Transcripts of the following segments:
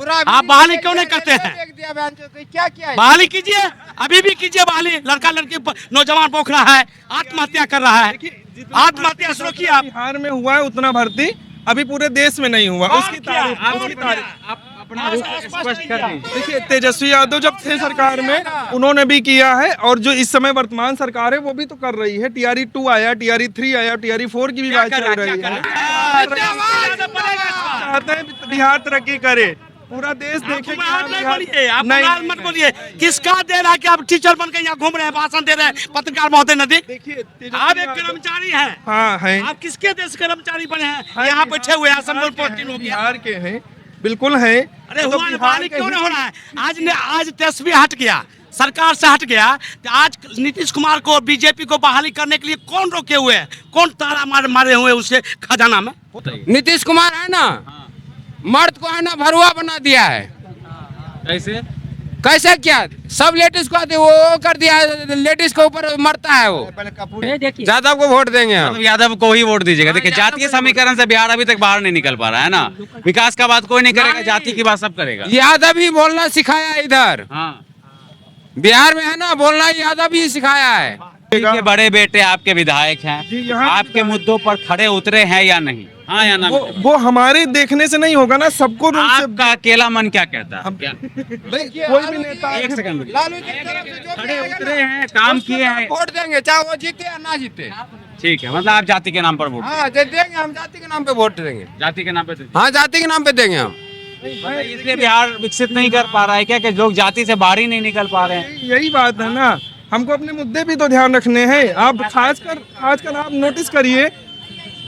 आप बहाली क्यों नहीं करते हैं? क्या किया? बहाली कीजिए, अभी भी कीजिए बहाली। लड़का लड़की नौजवान बौख रहा है, आत्महत्या कर रहा है। आत्महत्या शुरू किया आप। बिहार में हुआ है उतना भर्ती अभी पूरे देश में नहीं हुआ। उसकी तारीफ स्पष्ट कर दीजिए। देखिए, तेजस्वी यादव जब थे सरकार में उन्होंने भी किया है, और जो इस समय वर्तमान सरकार है वो भी तो कर रही है। टीआरई 2 आया, टीआरई 3 आया, टीआरई 4 की भी बात चल रही है। चाहते हैं बिहार तरक्की करे, पूरा देश देखे। मत बोलिए, किसका दे रहा है कि आप टीचर बन के यहाँ घूम रहे हैं, भाषण दे रहे हैं पत्रकार महोदय नदी? देखिए, आप एक कर्मचारी हैं। हाँ है। आप किसके देश कर्मचारी बने हैं? यहाँ बैठे हुए हैं, संबल पोस्टिंग हो गया। बिहार के हैं, बिल्कुल है। अरे हुआ ना, बहाली क्यों नहीं हो रहा है? आज तेजस्वी हट गया, सरकार से हट गया, तो आज नीतीश कुमार को, बीजेपी को बहाली करने के लिए कौन रोके हुए है? कौन ताला मारे हुए उसके खजाना में? नीतीश कुमार है ना, मर्द को है ना भरुआ बना दिया है। कैसे क्या? सब लेडीज को वो कर दिया है, लेडीज के ऊपर मरता है वो। यादव को वोट देंगे हम। मतलब यादव को ही वोट दीजिएगा। देखिए, जातीय समीकरण से बिहार अभी तक बाहर नहीं निकल पा रहा है ना। विकास का बात कोई नहीं करेगा, जाति की बात सब करेगा। यादव ही बोलना सिखाया इधर। हाँ, बिहार में है ना, बोलना यादव ही सिखाया है। के बड़े बेटे आपके विधायक हैं, आपके मुद्दों पर खड़े उतरे हैं या नहीं? हाँ या ना? वो हमारे देखने से नहीं होगा ना, सबको आपका अकेला मन क्या कहता है? कोई भी नेता। एक सेकंड, लालू जी की तरफ से जो भी खड़े आएगा उतरे ना, हैं, काम किए हैं, वोट देंगे, चाहे वो जीते या ना जीते। ठीक है। मतलब आप जाति के नाम पर वोट, हाँ देंगे, हम जाति के नाम पे वोट देंगे। जाति के नाम पे हाँ, जाति के नाम पे देंगे हम। इसलिए बिहार विकसित नहीं कर पा रहा है क्या, कि लोग जाति से बाहर ही नहीं निकल पा रहे हैं? यही बात है ना, हमको अपने मुद्दे भी तो ध्यान रखने हैं। आप खासकर आप नोटिस करिए।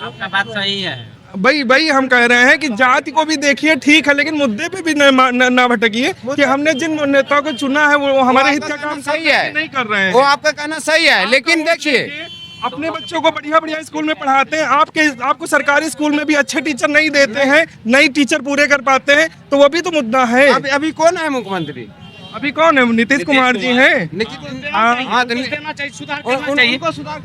आपका बात सही है भाई हम कह रहे हैं कि जाति को भी देखिए, ठीक है, लेकिन मुद्दे पे भी न भटकिए कि हमने जिन नेताओं को चुना है वो हमारे हित का काम सही है, नहीं कर रहे हैं। वो आपका कहना सही है, लेकिन देखिए अपने बच्चों को बढ़िया स्कूल में पढ़ाते हैं, आपको सरकारी स्कूल में भी अच्छे टीचर नहीं देते हैं, नई टीचर पूरे कर पाते हैं, तो वो भी तो मुद्दा है। अभी कौन है मुख्यमंत्री? अभी कौन है? नीतीश कुमार जी हैं।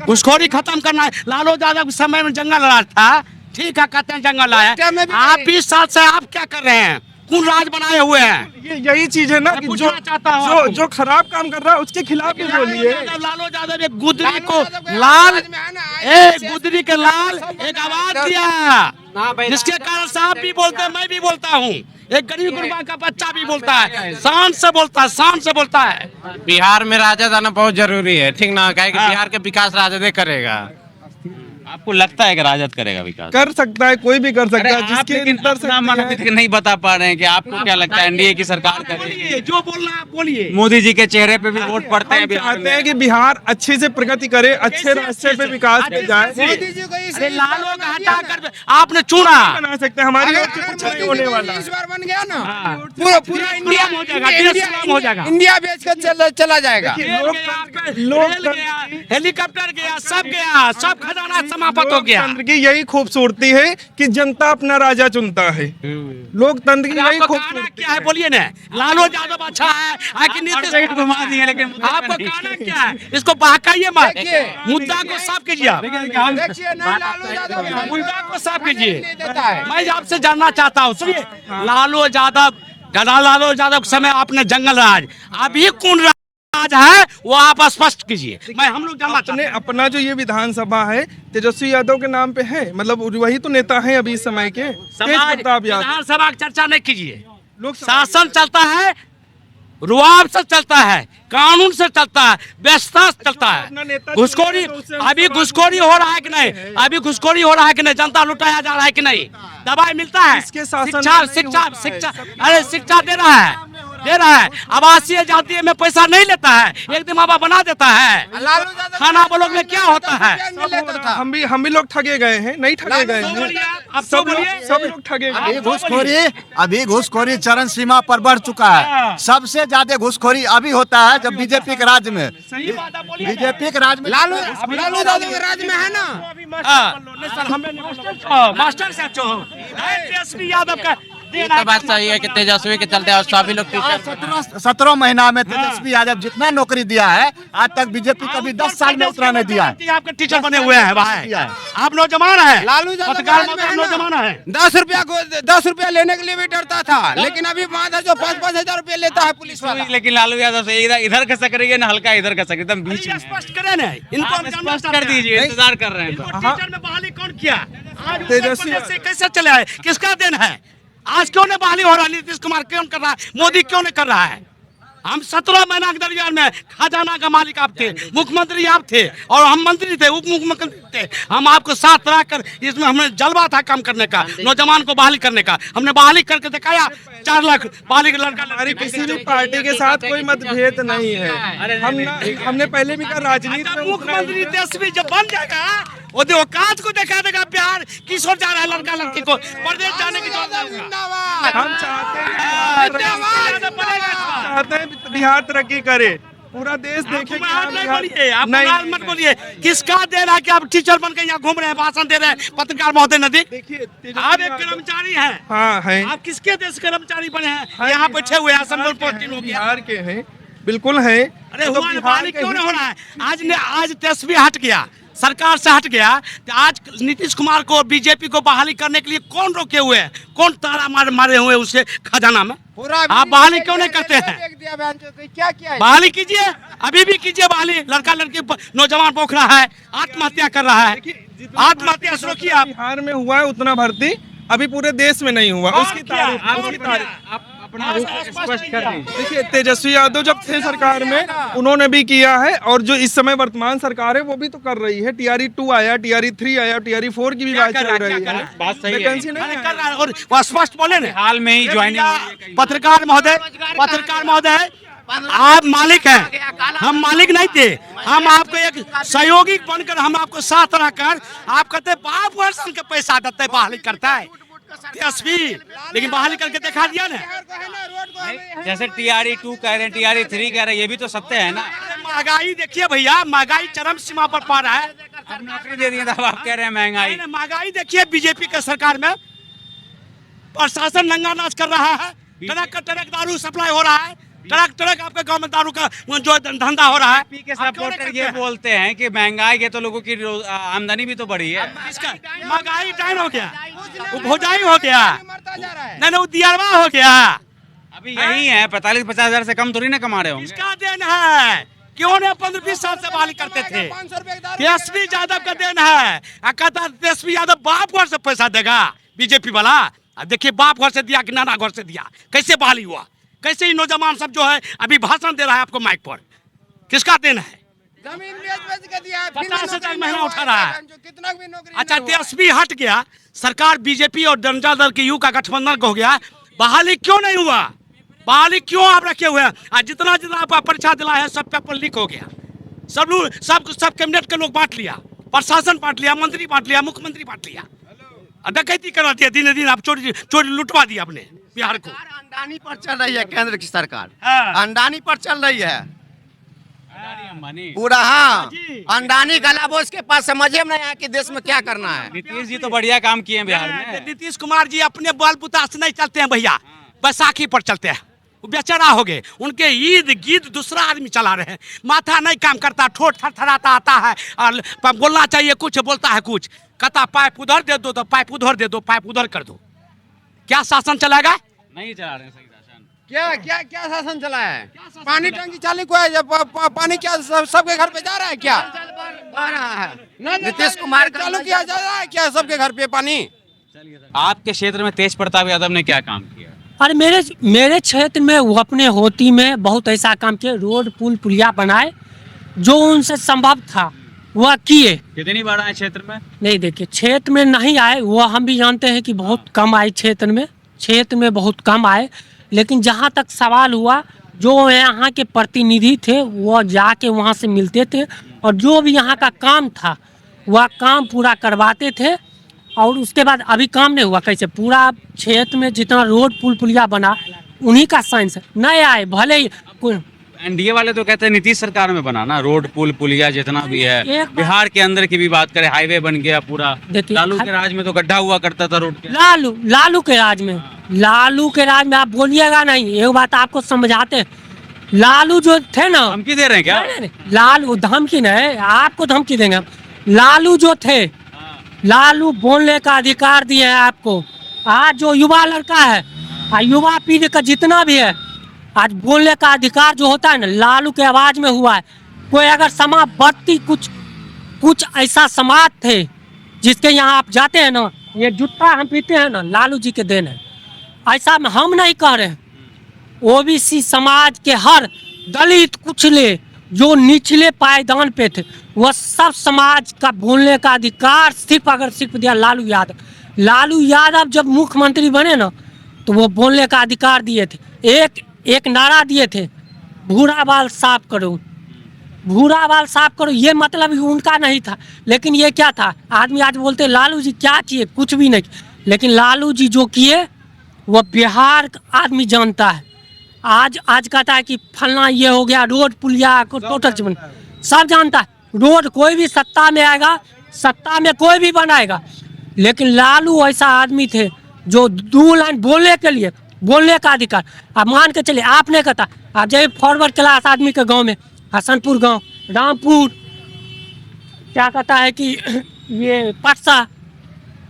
घुसखोरी खत्म करना है। लालू यादव के समय में जंगल राज था, ठीक है, कहते हैं जंगल आया। आप 20 साल से आप क्या कर रहे हैं? कौन राज बनाए हुए हैं? यही चीज है ना कि जो खराब काम कर रहा है उसके खिलाफ भी बोलिए। लालू यादव एक गुदरी को लाल, एक गुदरी के लाल एक आवाज दिया, जिसके कारण साहब भी बोलते हैं, मैं भी बोलता हूँ, एक गरीब गुरबा का बच्चा भी बोलता है, शान से बोलता है, शान से बोलता है। बिहार में राजद आना बहुत जरूरी है, ठीक ना? क्या बिहार के विकास राजद करेगा। आपको लगता है कि राजद करेगा विकास? कर सकता है, कोई भी कर सकता है। आप लेकिन अपना मनोवित नहीं बता पा रहे हैं कि आपको क्या लगता है एनडीए की सरकार करेगी? जो बोलना है बोलिए। मोदी जी के चेहरे पे भी वोट पड़ते हैं। चाहते हैं कि बिहार अच्छे से प्रगति करे, अच्छे रास्ते पे विकास पे जाए। अरे लालू का हटाकर आपने चुना, बना सकते हैं, हमारी ओर से कुछ नहीं होने वाला। इस बार बन गया ना, पूरा इंडिया हो जाएगा, देश सलाम हो जाएगा। इंडिया बेच कर चला जाएगा। लोग हेलीकॉप्टर गया, सब गया, सब खजाना समाप्त हो गया। लोकतंत्र की यही खूबसूरती है कि जनता अपना राजा चुनता है। लोकतंत्र की यही खूबसूरती क्या है बोलिए ना। लालू यादव अच्छा है कि नीतीश घुमा दिए, लेकिन आपको कहना क्या है? इसको बहकाइए मत, मुद्दा को साफ कीजिए, मुद्दा को साफ कीजिए। मैं आपसे जानना चाहता हूँ, सुनिए, लालू यादव के समय आपने जंगल राज, अभी कौन राज है वो आप स्पष्ट कीजिए। मैं हम लोग जानना चाहते हैं। अपना जो ये विधानसभा है तेजस्वी यादव के नाम पे है, मतलब वही तो नेता है अभी इस समय के। विधानसभा की चर्चा नहीं कीजिए। शासन चलता है, रुआब से चलता है, कानून से चलता है, व्यवस्था से चलता है। घुसखोरी, अभी घुसखोरी हो रहा है कि नहीं? अभी घुसखोरी हो रहा है कि नहीं? जनता लुटाया जा रहा है कि नहीं? दवाई मिलता है, शिक्षा, अरे शिक्षा दे रहा है, आवासीय जातीय में पैसा नहीं लेता है, एक दिन माँ बना देता है। खाना ब्लॉक में क्या होता है? हम भी लोग ठगे गए हैं, नहीं ठगे गए हैं, सब लोग ठगे गए। अभी घूसखोरी चरम सीमा पर बढ़ चुका है। सबसे ज्यादा घूसखोरी अभी होता है जब बीजेपी के राज में, बीजेपी के राज में, लालू यादव के राज में है ना। मास्टर साहब तेजस्वी यादव का ये तो बात सही है कि तेजस्वी के चलते और सभी लोग टीचर 17 महीना में तेजस्वी यादव जितना नौकरी दिया है आज तक बीजेपी कभी 10 साल में उतना नहीं दिया है। आपके टीचर बने हुए हैं भाई, आप नौजवान हैं, लालू यादव नौजवान है। 10 रुपया लेने के लिए भी डरता था, लेकिन अभी बात है जो 5-5 हजार रुपया लेता है पुलिस वाला। लेकिन लालू यादव से इधर खसक रही है ना, हल्का इधर खसक, एकदम बीच में स्पष्ट करें ना, इनको हम जानना स्पष्ट कर दीजिए, इंतजार कर रहे हैं। टीचर में बहाली कौन किया? आज तेजस्वी से कैसे चले आए, किसका देन है? आज क्यों नहीं बहाली हो रहा? नीतीश कुमार क्यों कर रहा है? मोदी क्यों नहीं कर रहा है? हम 17 महीना के दरमियान में खजाना का मालिक आप थे, मुख्यमंत्री आप थे और हम मंत्री थे, उप मुख्यमंत्री थे। हम आपको साथ रखकर इसमें हमने जलवा था काम करने का, नौजवान को बहाली करने का। हमने बहाली करके दिखाया, 4 लाख बहाली का लड़का। हमारी किसी भी पार्टी के साथ कोई मतभेद नहीं है। हमने पहले भी कहा राजनीति में मुख्यमंत्री तेजस्वी जब बन जाएगा वो औकात को दिखा देगा। बिहार किस ओर जा रहा है, लड़का लड़की को प्रदेश जाने की हम चाहते हैं बिहार तरक्की करे, पूरा देश देखे। आप मत बोलिए किसका देना है कि आप टीचर बन के यहाँ घूम रहे हैं, भाषण दे रहे हैं। पत्रकार महोदय नदी, आप एक कर्मचारी हैं। हाँ है। आप किसके देश कर्मचारी बने हैं? यहाँ बैठे हुए हैं, असम बिहार के हैं, बिल्कुल है। अरे हुआ बहाली क्यों नहीं हो रहा है? आज तेजस्वी हट गया, सरकार से हट गया, तो आज नीतीश कुमार को बीजेपी को बहाली करने के लिए कौन रोके हुए हैं? कौन ताला मारे हुए उसे खजाना में? आप बहाली क्यों नहीं करते हैं? क्या किया? बहाली कीजिए, अभी भी कीजिए बहाली। लड़का लड़की नौजवान पोख रहा है, आत्महत्या कर रहा है, आत्महत्या शुरू किया। बिहार में हुआ है उतना भर्ती, अभी पूरे देश में नहीं हुआ। उसकी तारीफ स्पष्ट कर दीजिए। देखिए, तेजस्वी यादव जब थे सरकार में उन्होंने भी किया है, और जो इस समय वर्तमान सरकार है वो भी तो कर रही है। TRE 2 आया, TRE 3 आया, TRE 4 की भी बात चल रही है। बात सही है, वैकेंसी नहीं कर रहा है और वह स्पष्ट बोले ना, हाल में ही ज्वाइनिंग। पत्रकार महोदय आप मालिक हैं, हम मालिक नहीं थे। हम आपको एक सहयोगी बनकर हम आपको साथ रहकर आप कहते बाप वर्षन के पैसा देते बहाली करता है तेजस्वी, लेकिन बहाली करके दिखा दिया ना। जैसे TRE 2 कह रहे हैं, TRE 3 कह रहे हैं, ये भी तो सत्य है ना। महंगाई देखिए भैया, महंगाई चरम सीमा पर पा रहा है। अब नौकरी दे दिए तब आप कह रहे हैं महंगाई। महंगाई देखिए बीजेपी के सरकार में, प्रशासन नंगा नाच कर रहा है। ट्रक दारू सप्लाई हो रहा है, ट्रक आपके गांव में दारू का जो धंधा हो रहा है। के सपोर्टर ये बोलते हैं कि महंगाई के तो लोगों की आमदनी भी तो बढ़ी है। इसका महंगाई टाइम हो गया, वो भोजाई हो गया, नहीं वो दियारवा हो गया। अभी यही है, 45-50 हजार से कम थोड़ी ना कमा रहे होंगे। इसका देन है, क्यों ने 15-20 साल से बहाली करते थे? तेजस्वी यादव का देन है। कहता तेजस्वी यादव बाप घर से पैसा देगा बीजेपी वाला। देखिए बाप घर से दिया कि नाना घर से दिया, कैसे बहाली हुआ? कैसे ही नौजवान सब जो है अभी भाषण दे रहा है आपको माइक पर, किसका देन है? जमीन बेच के दिया है, 50,000 महीना उठा रहा है। कितना भी नौकरी। अच्छा, तेजस्वी हट गया, सरकार बीजेपी और जनता दल के यू का गठबंधन हो गया, बहाली क्यों नहीं हुआ? बहाली क्यों आप रखे हुए हैं? आज जितना आप परीक्षा दिलाए हैं सब पेपर लीक हो गया, सब कैबिनेट के लोग बांट लिया, प्रशासन बांट लिया, मंत्री बांट लिया, मुख्यमंत्री बांट लिया, डकैती करा दिया, दिन दिन आप चोरी लुटवा दिया अपने बिहार को। अंडानी पर चल रही है केंद्र की सरकार, हाँ। अंडानी पर चल रही है अंबानी पूरा। हाँ, अंडानी गलाबोज के पास समझे नहीं आया कि देश में क्या करना है। नीतीश जी तो बढ़िया काम किए हैं बिहार में। नीतीश कुमार जी अपने बल बुता से नहीं चलते हैं भैया, बैसाखी पर चलते हैं। वो बेचारा हो गए, उनके ईद गीत दूसरा आदमी चला रहे हैं। माथा नहीं काम करता, ठोट थरथराता आता है और बोलना चाहिए कुछ, बोलता है कुछ। कहता पाइप उधर दे दो तो पाइप उधर दे दो, पाइप उधर कर दो। क्या शासन चलेगा? नहीं चला रहे सही शासन। क्या शासन चला है? पानी टंकी चालू हुआ है, जब पानी क्या सबके घर पे जा रहा है? क्या आ रहा है? नीतीश कुमार चालू किया जा रहा है क्या सबके घर पे पानी? आपके क्षेत्र में तेज प्रताप यादव ने क्या काम किया? और मेरे क्षेत्र में वो अपने होती में बहुत ऐसा काम किए, रोड पुल पुलिया बनाए, जो उनसे संभव था वह किए। कितनी बार आए क्षेत्र में? नहीं देखिए, क्षेत्र में नहीं आए, वो हम भी जानते हैं कि बहुत कम आए क्षेत्र में बहुत कम आए। लेकिन जहाँ तक सवाल हुआ, जो यहाँ के प्रतिनिधि थे वो जाके वहाँ से मिलते थे और जो भी यहाँ का काम था वह काम पूरा करवाते थे। और उसके बाद अभी काम नहीं हुआ, कैसे पूरा क्षेत्र में जितना रोड पुल पुलिया बना उन्हीं का साइंस नहीं आए। भले ही एनडीए वाले तो कहते हैं नीतीश सरकार में बना ना, रोड पुल पुलिया जितना भी है। एक बात- बिहार के अंदर की भी बात करें, हाईवे बन गया पूरा। देखिए, लालू के राज में तो गड्ढा हुआ करता था रोड के। लालू के राज में, लालू के राज में आप बोलिएगा नहीं। एक बात आपको समझाते हैं, लालू जो थे ना, धमकी दे रहे हैं क्या? नहीं, लालू धमकी नहीं, आपको धमकी देंगे हम। लालू जो थे, लालू बोलने का अधिकार दिए हैं आपको। आज जो युवा लड़का है, युवा पीढ़ी का जितना भी है, आज बोलने का अधिकार जो होता है ना, लालू के आवाज में हुआ है। कोई अगर समाजवादी कुछ ऐसा समाज थे जिसके यहाँ आप जाते हैं ना, ये जूता हम पीते हैं ना, लालू जी के देन है। ऐसा हम नहीं कह रहे हैं। ओबीसी समाज के हर दलित कुचले जो निचले पायदान पे थे, वह सब समाज का बोलने का अधिकार सिर्फ दिया लालू यादव। लालू यादव जब मुख्यमंत्री बने ना, तो वो बोलने का अधिकार दिए थे। एक नारा दिए थे, भूरा बाल साफ करो, भूरा बाल साफ करो। ये मतलब ही उनका नहीं था, लेकिन ये क्या था, आदमी आज बोलते लालू जी क्या किए, कुछ भी नहीं। लेकिन लालू जी जो किए वो बिहार का आदमी जानता है। आज कहता है कि फलना ये हो गया, रोड पुलिया को टोटल जीवन सब जानता है। रोड कोई भी सत्ता में आएगा, सत्ता में कोई भी बनाएगा, लेकिन लालू ऐसा आदमी थे जो 2 लाइन बोलने के लिए, बोलने का अधिकार। अब मान के चलिए आपने कहता, आप जाइए फॉरवर्ड क्लास आदमी के गांव में, हसनपुर गांव, रामपुर, क्या कहता है कि ये पटसा,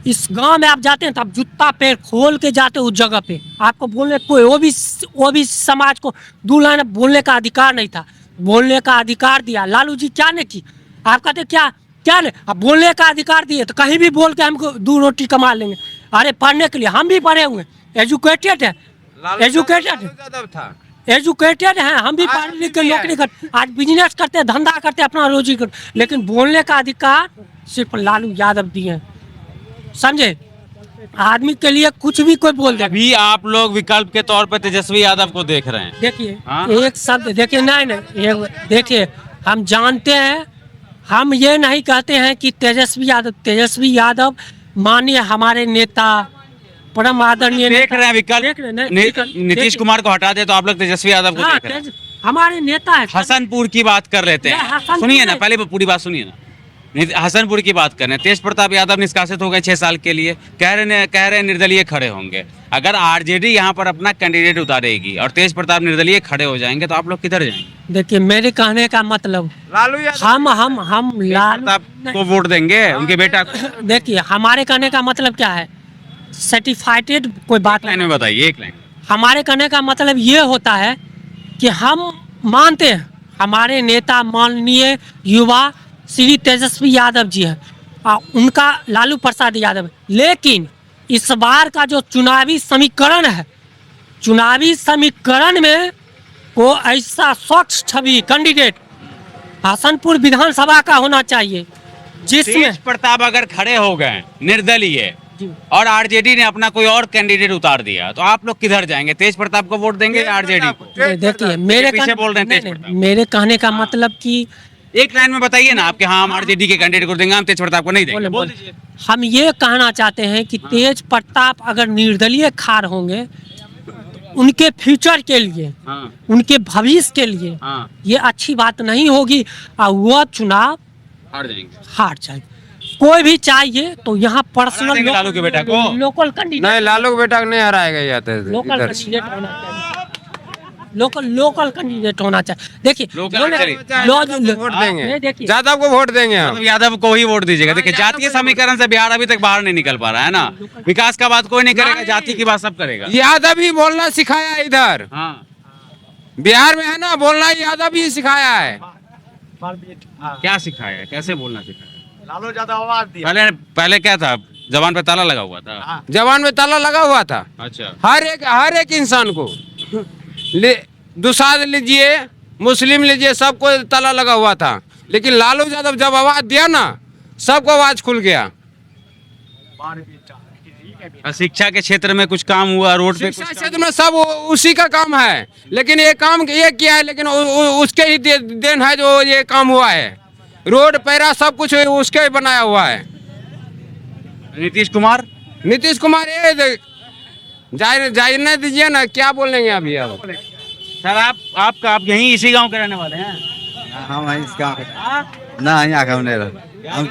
इस गांव में आप जाते हैं तो आप जूता पैर खोल के जाते उस जगह पे। आपको बोलने कोई वो भी समाज को 2 लाइन बोलने का अधिकार नहीं था। बोलने का अधिकार दिया लालू जी। क्या ने की, आप कहते क्या ने, अब बोलने का अधिकार दिए तो कहीं भी बोल के हमको 2 रोटी कमा लेंगे। अरे पढ़ने के लिए हम भी पढ़े हुए, एजुकेटेड है, एजुकेटेड हैं, हम भी पढ़ लिख के नौकरी करते, आज बिजनेस करते, धंधा करते, अपना रोजी करते, लेकिन बोलने का अधिकार सिर्फ लालू यादव दिए हैं। समझे, आदमी के लिए कुछ भी कोई बोल दे। अभी आप लोग विकल्प के तौर पर तेजस्वी यादव को देख रहे हैं। देखिए हाँ? एक शब्द देखिए, नहीं देखिए, हम जानते हैं, हम ये नहीं कहते हैं कि तेजस्वी यादव माननीय हमारे नेता, परम आदरणीय देख रहे हैं विकल्प। देख रहे हैं, नीतीश कुमार को हटा दे तो आप लोग तेजस्वी यादव को देख रहे हैं। हमारे नेता है। हसनपुर की बात कर लेते हैं, सुनिए ना, पहले पूरी बात सुनिए ना। हसनपुर की बात करें, तेज प्रताप यादव निष्कासित हो गए 6 साल के लिए, कह रहे हैं निर्दलीय खड़े होंगे। अगर आरजेडी यहाँ पर अपना कैंडिडेट उतारेगी और तेज प्रताप निर्दलीय खड़े हो जाएंगे तो आप लोग किधर जाएंगे? देखिए मेरे कहने का मतलब, लालू हम लालू प्रताप को वोट देंगे, उनके बेटा को। देखिए हमारे कहने का मतलब क्या है, सर्टिफाइटेड कोई बात लाइन में बताइए, एक लाइन। हमारे कहने का मतलब ये होता है कि हम मानते हैं हमारे नेता माननीय युवा श्री तेजस्वी यादव जी है, उनका लालू प्रसाद यादव है। लेकिन इस बार का जो चुनावी समीकरण है, चुनावी समीकरण में को ऐसा स्वच्छ छवि कैंडिडेट हसनपुर विधानसभा का होना चाहिए जिसमें तेज प्रताप अगर खड़े हो गए निर्दलीय और आरजेडी ने अपना कोई और कैंडिडेट उतार दिया तो आप लोग किधर जाएंगे? तेज प्रताप को वोट देंगे या आरजेडी को? देखिए मेरे कहने का मतलब कि एक लाइन में बताइए ना आपके। हाँ, हम आरजेडी के कैंडिडेट को देंगे, हम तेज प्रताप को नहीं देंगे। बोल दीजिए। हम ये कहना चाहते हैं कि तेज प्रताप अगर निर्दलीय खार होंगे, उनके फ्यूचर के लिए, हाँ, उनके भविष्य के लिए हाँ, ये अच्छी बात नहीं होगी और वह चुनाव हार जाएंगे। कोई भी चाहिए तो यहाँ पर्सनल लालू के बेटा को लोकल कैंडिडेट नहीं, लालू के बेटा को नहीं हराएगा या तो लोकल कैंडिडेट होना चाहिए, लोकल कैंडिडेट होना चाहिए। देखिए वोट देंगे, देखिए यादव को वोट देंगे हम। यादव को ही वोट दीजिएगा। देखिए जातीय समीकरण से बिहार अभी तक बाहर नहीं निकल पा रहा है ना। विकास का बात कोई नहीं करेगा, जाति की बात सब करेगा। यादव ही बोलना सिखाया इधर, हाँ, बिहार में है ना, बोलना यादव ही सिखाया है। क्या सिखाया है, कैसे बोलना सिखाया? लालू यादव आवाज दिया। पहले क्या था, जबान पे ताला लगा हुआ था। जवान में ताला लगा हुआ था। अच्छा, हर एक इंसान को दुसाद लीजिए, मुस्लिम लीजिए, सबको ताला लगा हुआ था। लेकिन लालू यादव जब आवाज दिया ना, सबको आवाज खुल गया। शिक्षा के क्षेत्र में कुछ काम हुआ, रोड पे शिक्षा क्षेत्र में सब उसी का काम है। लेकिन ये काम ये किया है, लेकिन उसके ही देन है जो ये काम हुआ है। रोड पैरा सब कुछ उसके ही बनाया हुआ है। नीतीश कुमार ये जाने दीजिए ना, क्या बोलेंगे अभी अब। सर आप यहीं इसी गांव के रहने वाले हैं? हम इसका ना यहाँ का नहीं रहे। हम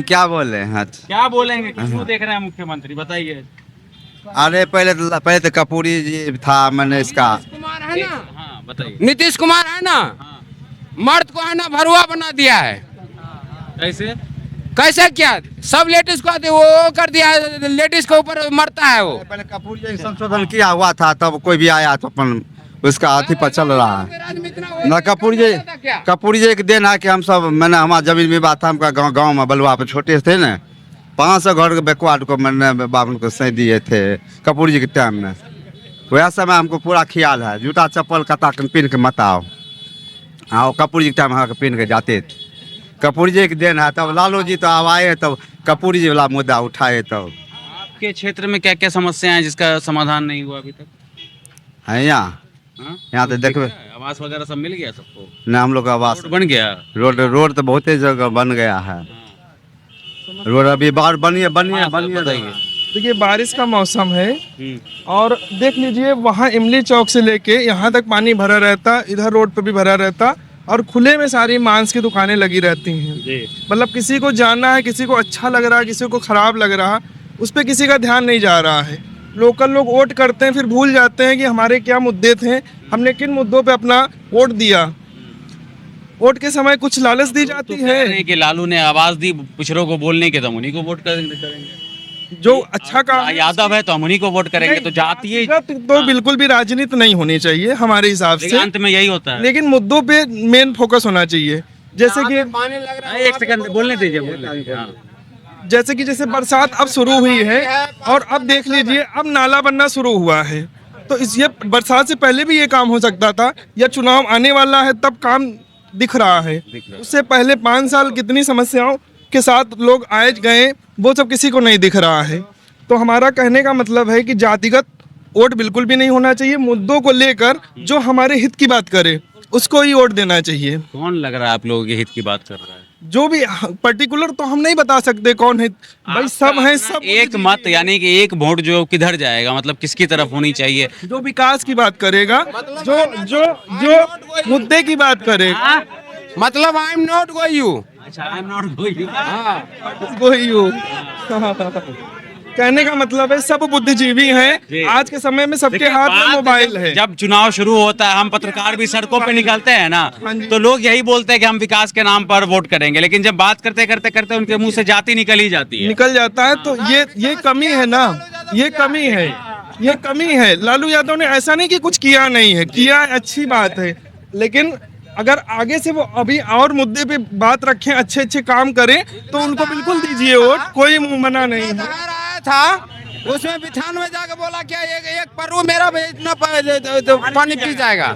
क्या बोल रहे हैं? क्या बोलेंगे, क्यों देख रहे हैं मुख्यमंत्री, बताइए। अरे पहले तो कपूरी जी था, मैंने इसका कुमार है ना, हाँ बताइए। नीतीश कुमार है ना, हाँ। मर्द को है ना भरुआ बना दिया है। कैसे? कैसे क्या, सब लेडीज को वो कर दिया है, लेडीज के ऊपर मरता है वो। पहले कपूरी जी संशोधन किया हुआ था, तब कोई भी आया तो अपन उसका हाथी पर चल रहा है ना। कपूरी जी एक दिन है कि हम सब, मैंने हमारा जमीन विवाद था, हमका गांव में बलुआ पे छोटे थे ना, 500 घर के बैकवार्ड को मैंने बाबन को सही दिए थे कपूरी जी के टाइम में। वह समय हमको पूरा ख्याल है, जूता चप्पल कता पहन के मत आओ। हाँ, कपूरी जी के टाइम हम पहन के जाते थे। कपूरी जी के दिन है, तब लालू जी तो अब आए, तब कपूरी जी वाला मुद्दा उठाए। तब आपके क्षेत्र में क्या क्या समस्याएं हैं जिसका समाधान नहीं हुआ अभी तक? है यहाँ तो देखो, आवास वगैरह सब मिल गया सबको? न हम लोग का आवास रोड बन गया? रोड तो बहुत जगह बन गया है। रोड अभी बार बनिए देखिए बारिश का मौसम है और देख लीजिए वहाँ इमली चौक से लेके यहाँ तक पानी भरा रहता, इधर रोड पे भी भरा रहता और खुले में सारी मांस की दुकानें लगी रहती हैं। मतलब किसी को जानना है, किसी को अच्छा लग रहा है, किसी को खराब लग रहा, उस पर किसी का ध्यान नहीं जा रहा है। लोकल लोग वोट करते हैं, फिर भूल जाते हैं कि हमारे क्या मुद्दे थे, हमने किन मुद्दों पे अपना वोट दिया। वोट के समय कुछ लालच दी जाती है कि लालू ने आवाज दी पिछड़ों को बोलने के, तो हम उन्हीं को वोट करेंगे। जो अच्छा काम यादव है तो हम उन्हीं को वोट करेंगे। तो जातीय तो बिल्कुल भी राजनीति नहीं होनी चाहिए हमारे हिसाब से, अंत में यही होता है। लेकिन मुद्दों पे मेन फोकस होना चाहिए। जैसे कि पानी लग रहा है, एक सेकंड बोलने दीजिए। जैसे कि जैसे बरसात अब शुरू हुई है और अब देख लीजिए अब नाला बनना शुरू हुआ है, तो इस ये बरसात से पहले भी ये काम हो सकता था, या चुनाव आने वाला है तब काम दिख रहा है। उससे पहले 5 साल कितनी समस्याओं के साथ लोग आए गए, वो सब किसी को नहीं दिख रहा है। तो हमारा कहने का मतलब है कि जातिगत वोट बिल्कुल भी नहीं होना चाहिए। मुद्दों को लेकर जो हमारे हित की बात करे उसको ही वोट देना चाहिए। कौन लग रहा है आप लोगों के हित की बात कर रहा है? जो भी पर्टिकुलर तो हम नहीं बता सकते कौन है भाई, सब हैं सब। एक मत यानी कि एक वोट जो किधर जाएगा, मतलब किसकी तरफ होनी चाहिए? जो विकास की बात करेगा, जो जो जो मुद्दे की बात करेगा। मतलब आई एम नॉट गोइंग। अच्छा, आई एम नॉट गोइंग। वही हो। कहने का मतलब है सब बुद्धिजीवी हैं। आज के समय में सबके हाथ में मोबाइल है। जब चुनाव शुरू होता है, हम पत्रकार भी सड़कों पे निकलते हैं ना, तो लोग यही बोलते हैं कि हम विकास के नाम पर वोट करेंगे, लेकिन जब बात करते करते करते उनके मुंह से जाति निकल ही जाती है, निकल जाता है। तो ये कमी है ना, ये कमी है। लालू यादव ने ऐसा नहीं कि कुछ किया नहीं है, किया अच्छी बात है, लेकिन अगर आगे से वो अभी और मुद्दे पे बात रखें, अच्छे अच्छे काम करें, तो उनको बिल्कुल दीजिए वोट, कोई मना नहीं है। था उसमें बिथान में जाकर बोला क्या एक परू मेरा इतना पानी पी जाएगा।